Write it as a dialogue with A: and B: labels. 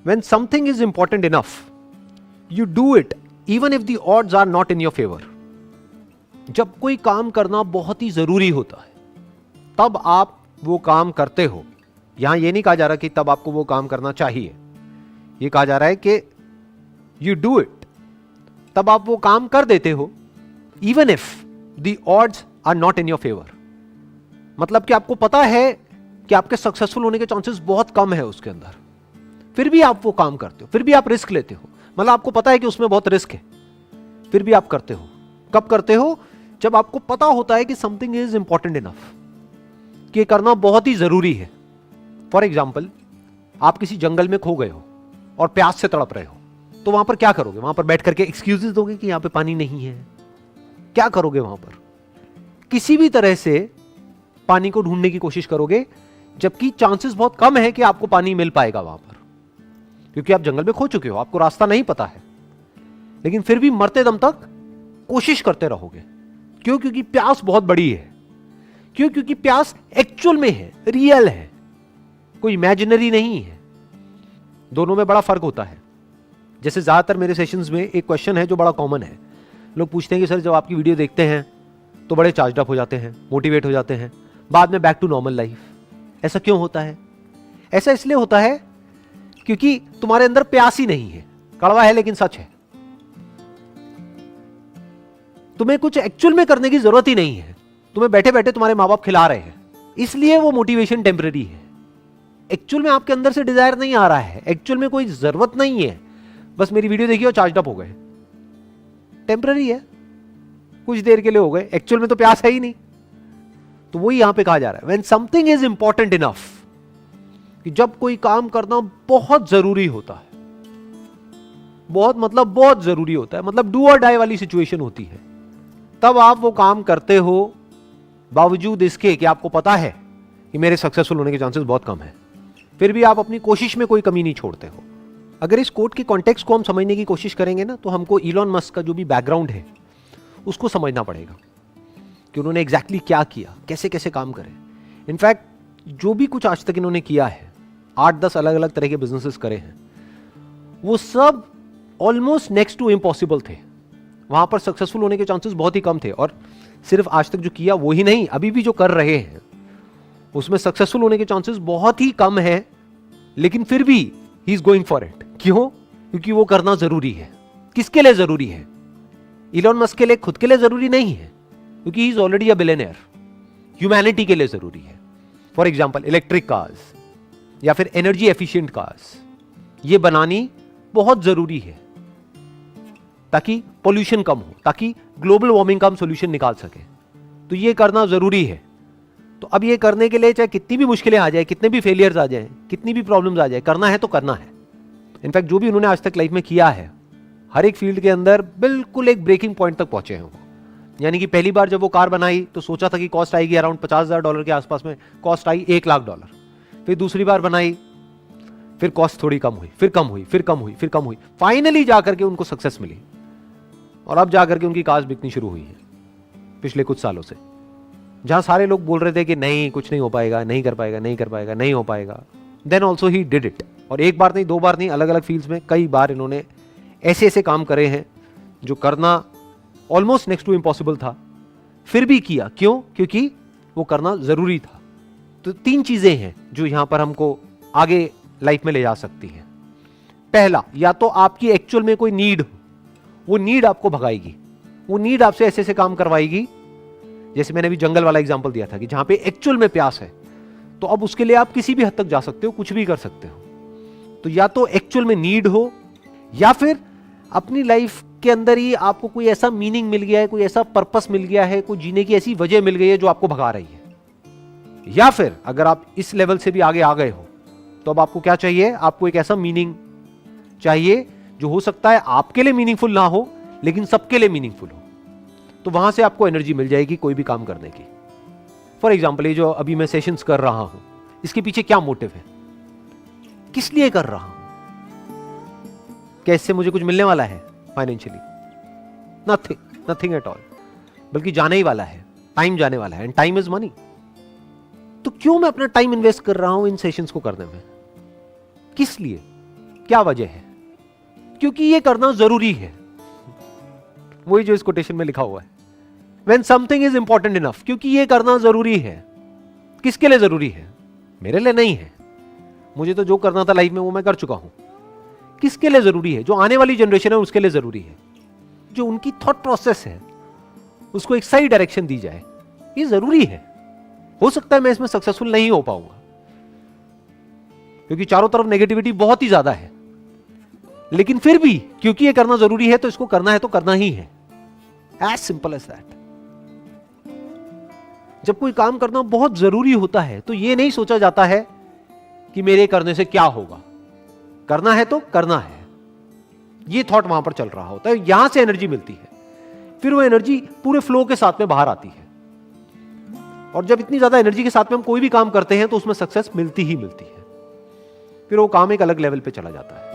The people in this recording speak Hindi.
A: when something is important enough, you do it even if the odds are not in your favor. जब कोई काम करना बहुत ही जरूरी होता है तब आप वो काम करते हो. यहां ये नहीं कहा जा रहा कि तब आपको वो काम करना चाहिए, ये कहा जा रहा है कि you do it, तब आप वो काम कर देते हो even if the odds are not in your favor. मतलब कि आपको पता है कि आपके सक्सेसफुल होने के चांसेस बहुत कम है उसके अंदर, फिर भी आप वो काम करते हो, फिर भी आप रिस्क लेते हो. मतलब आपको पता है कि उसमें बहुत रिस्क है, फिर भी आप करते हो. कब करते हो? जब आपको पता होता है कि समथिंग इज इंपॉर्टेंट इनफ, कि करना बहुत ही जरूरी है. फॉर एग्जाम्पल, आप किसी जंगल में खो गए हो और प्यास से तड़प रहे हो, तो वहां पर क्या करोगे? वहां पर बैठ करके एक्सक्यूजेस दोगे कि यहां पे पानी नहीं है? क्या करोगे? वहां पर किसी भी तरह से पानी को ढूंढने की कोशिश करोगे, जबकि चांसेस बहुत कम है कि आपको पानी मिल पाएगा वहां पर, क्योंकि आप जंगल में खो चुके हो, आपको रास्ता नहीं पता है. लेकिन फिर भी मरते दम तक कोशिश करते रहोगे. क्यों? क्योंकि प्यास बहुत बड़ी है. क्यों? क्योंकि प्यास एक्चुअल में है, रियल है, कोई इमेजिनरी नहीं है. दोनों में बड़ा फर्क होता है. जैसे ज्यादातर मेरे सेशंस में एक क्वेश्चन है जो बड़ा कॉमन है. लोग पूछते हैं कि सर जब आपकी वीडियो देखते हैं तो बड़े चार्ज अप हो जाते हैं, मोटिवेट हो जाते हैं, बाद में बैक टू नॉर्मल लाइफ. ऐसा क्यों होता है? ऐसा इसलिए होता है क्योंकि तुम्हारे अंदर प्यास ही नहीं है. कड़वा है लेकिन सच है. तुम्हें कुछ एक्चुअल में करने की जरूरत ही नहीं है. तुम्हें बैठे बैठे तुम्हारे माँ बाप खिला रहे हैं, इसलिए वो मोटिवेशन टेम्पररी है. एक्चुअल में आपके अंदर से डिजायर नहीं आ रहा है, एक्चुअल में कोई जरूरत नहीं है, बस मेरी वीडियो देखी और चार्ज अप हो गए. टेम्पररी है, कुछ देर के लिए हो गए, एक्चुअल में तो प्यास है ही नहीं. तो वही यहां पे कहा जा रहा है, when something is important enough, कि जब कोई काम करना बहुत जरूरी होता है, बहुत मतलब बहुत जरूरी होता है, मतलब डू और डाई वाली सिचुएशन होती है, तब आप वो काम करते हो बावजूद इसके कि आपको पता है कि मेरे सक्सेसफुल होने के चांसेस बहुत कम है. फिर भी आप अपनी कोशिश में कोई कमी नहीं छोड़ते हो. अगर इस कोट के कॉन्टेक्स्ट को हम समझने की कोशिश करेंगे ना, तो हमको इलॉन मस्क का जो भी बैकग्राउंड है उसको समझना पड़ेगा कि उन्होंने एग्जैक्टली क्या किया, कैसे कैसे काम करे. इनफैक्ट जो भी कुछ आज तक इन्होंने किया है, 8-10 अलग अलग तरह के बिजनेसेस करे हैं, वो सब ऑलमोस्ट नेक्स्ट टू इम्पॉसिबल थे. वहां पर सक्सेसफुल होने के चांसेस बहुत ही कम थे. और सिर्फ आज तक जो किया वो ही नहीं, अभी भी जो कर रहे हैं उसमें सक्सेसफुल होने के चांसेस बहुत ही कम है. लेकिन फिर भी he is going for it. क्यों? क्योंकि वो करना जरूरी है. किसके लिए जरूरी है? इलॉन मस्क के लिए, खुद के लिए जरूरी नहीं है, क्योंकि he is already a billionaire. Humanity के लिए जरूरी है. फॉर एग्जाम्पल, इलेक्ट्रिक कार्स या फिर एनर्जी एफिशिएंट कार्स, ये बनानी बहुत जरूरी है ताकि पोल्यूशन कम हो, ताकि ग्लोबल वार्मिंग का हम सोल्यूशन निकाल सके. तो ये करना जरूरी है. तो अब ये करने के लिए चाहे कितनी भी मुश्किलें आ जाए, कितने भी फेलियर्स आ जाए, कितनी भी प्रॉब्लम्स आ जाए, करना है तो करना है. इनफैक्ट जो भी उन्होंने आज तक लाइफ में किया है, हर एक फील्ड के अंदर बिल्कुल एक ब्रेकिंग पॉइंट तक पहुंचे हैं वो. यानी कि पहली बार जब वो कार बनाई तो सोचा था कि कॉस्ट आएगी अराउंड $50,000 के आसपास में, कॉस्ट आई $1,00,000. फिर दूसरी बार बनाई, फिर कॉस्ट थोड़ी कम हुई, फिर कम हुई, फिर कम हुई, फिर कम हुई, फाइनली जाकर के उनको सक्सेस मिली. और अब जाकर के उनकी कार्स बिकनी शुरू हुई है पिछले कुछ सालों से. जहां सारे लोग बोल रहे थे कि नहीं, कुछ नहीं हो पाएगा, नहीं कर पाएगा, नहीं कर पाएगा, नहीं हो पाएगा, then also he did it. और एक बार नहीं, दो बार नहीं, अलग अलग फील्ड्स में कई बार इन्होंने ऐसे ऐसे काम करे हैं जो करना ऑलमोस्ट नेक्स्ट टू इम्पॉसिबल था, फिर भी किया. क्यों? क्योंकि वो करना जरूरी था. तो 3 चीजें हैं जो यहां पर हमको आगे लाइफ में ले जा सकती हैं. पहला, या तो आपकी एक्चुअल में कोई नीड हो, वो नीड आपको भगाएगी, वो नीड आपसे ऐसे ऐसे काम करवाएगी. जैसे मैंने अभी जंगल वाला एग्जांपल दिया था कि जहां पे एक्चुअल में प्यास है, तो अब उसके लिए आप किसी भी हद तक जा सकते हो, कुछ भी कर सकते हो. तो या तो एक्चुअल में नीड हो, या फिर अपनी लाइफ के अंदर ही आपको कोई ऐसा मीनिंग मिल गया है, कोई ऐसा पर्पस मिल गया है, कोई जीने की ऐसी वजह मिल गई है जो आपको भगा रही है. या फिर अगर आप इस लेवल से भी आगे आ गए हो, तो अब आपको क्या चाहिए? आपको एक ऐसा मीनिंग चाहिए जो हो सकता है आपके लिए मीनिंगफुल ना हो, लेकिन सबके लिए मीनिंगफुल हो. तो वहां से आपको एनर्जी मिल जाएगी कोई भी काम करने की. फॉर एग्जाम्पल, ये जो अभी मैं सेशंस कर रहा हूं, इसके पीछे क्या मोटिव है, किस लिए कर रहा हूं? क्या इससे मुझे कुछ मिलने वाला है फाइनेंशियली? Nothing at all. बल्कि जाने ही वाला है, टाइम जाने वाला है, एंड टाइम इज मनी. तो क्यों मैं अपना टाइम इन्वेस्ट कर रहा हूं इन सेशंस को करने में? किस लिए? क्या वजह है? क्योंकि ये करना जरूरी है। वही जो इस कोटेशन में लिखा हुआ है, When something is important enough, क्योंकि ये करना जरूरी है। किसके लिए जरूरी है? मेरे लिए नहीं है। मुझे तो जो करना था लाइफ में वो मैं कर चुका हूं। किसके लिए जरूरी है? जो आने वाली जनरेशन है उसके लिए जरूरी है। जो उनकी थॉट प्रोसेस है उसको एक सही डायरेक्शन दी जाए, ये जरूरी है। हो सकता है मैं इसमें सक्सेसफुल नहीं हो पाऊंगा क्योंकि चारों तरफ नेगेटिविटी बहुत ही ज्यादा है, लेकिन फिर भी क्योंकि ये करना जरूरी है तो इसको करना है तो करना ही है। As simple as that. जब कोई काम करना बहुत जरूरी होता है तो यह नहीं सोचा जाता है कि मेरे करने से क्या होगा। करना है तो करना है, यह थॉट वहां पर चल रहा होता है। यहां से एनर्जी मिलती है, फिर वो एनर्जी पूरे फ्लो के साथ में बाहर आती है। और जब इतनी ज्यादा एनर्जी के साथ में हम कोई भी काम करते हैं तो उसमें सक्सेस मिलती ही मिलती है। फिर वो काम एक अलग लेवल पे चला जाता है।